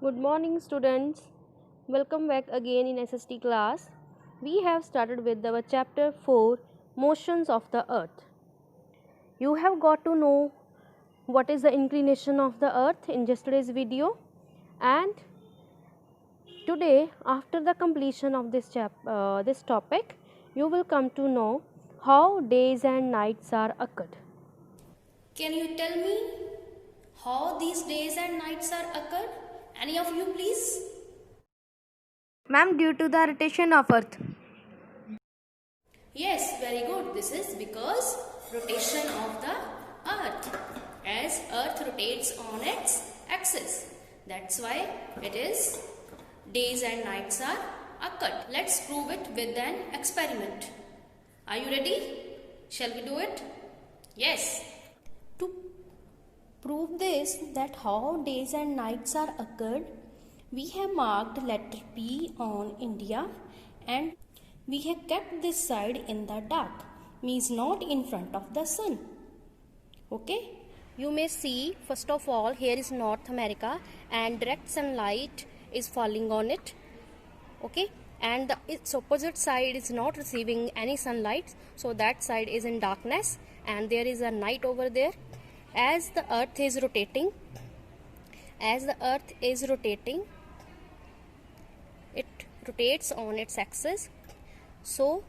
Good morning, students. Welcome back again in SST class. We have started with our chapter 4 Motions of the Earth. You have got to know what is the inclination of the earth in yesterday's video, and today, after the completion of this topic, you will come to know how days and nights are occurred. Can you tell me how these days and nights are occurred? Any of you please? Ma'am, due to the rotation of earth. Yes, very good. This is because rotation of the earth. As earth rotates on its axis. That's why it is days and nights are occurred. Let's prove it with an experiment. Are you ready? Shall we do it? Yes. To prove this, that how days and nights are occurred, we have marked letter P on India and we have kept this side in the dark, means not in front of the sun. Okay? You may see, first of all, here is North America and direct sunlight is falling on it. Okay? And its opposite side is not receiving any sunlight, so that side is in darkness and there is a night over there. As the earth is rotating, it rotates on its axis. So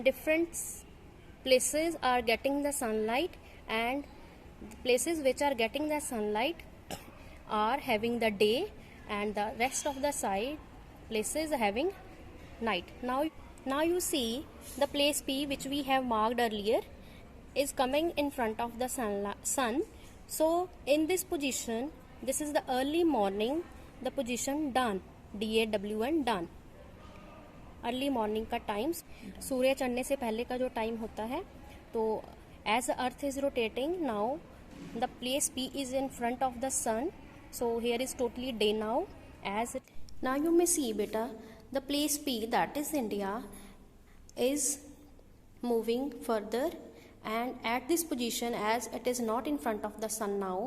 different places are getting the sunlight, and the places which are getting the sunlight are having the day, and the rest of the side places having night. Now you see the place P, which we have marked earlier, is coming in front of the sun. So in this position, this is the early morning, the position dawn, DAWN, dawn. Early morning का time, सूर्य चढ़ने से पहले का जो time होता है. तो as the earth is rotating now, the place P is in front of the sun, so here is totally day now. As now you may see बेटा, the place P, that is India, is moving further, and at this position, as it is not in front of the sun now,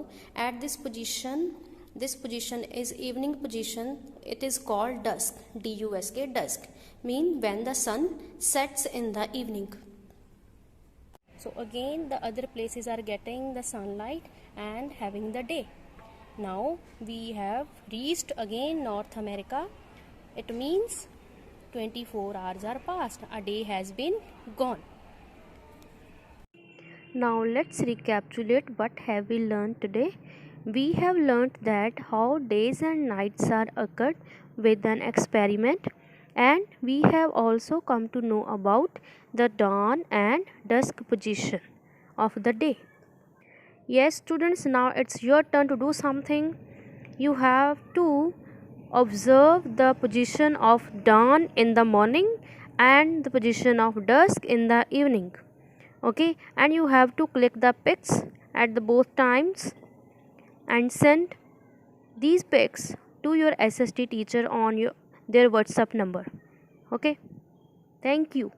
at this position is evening position. It is called dusk, dusk, dusk, mean when the sun sets in the evening. So again the other places are getting the sunlight and having the day. Now we have reached again North America. It means 24 hours are passed, a day has been gone. Now let's recapitulate what have we learned today. We have learned that how days and nights are occurred with an experiment, and we have also come to know about the dawn and dusk position of the day. Yes students, now it's your turn to do something. You have to observe the position of dawn in the morning and the position of dusk in the evening. Okay, and you have to click the pics at the both times and send these pics to your SST teacher on their WhatsApp number. Okay, thank you.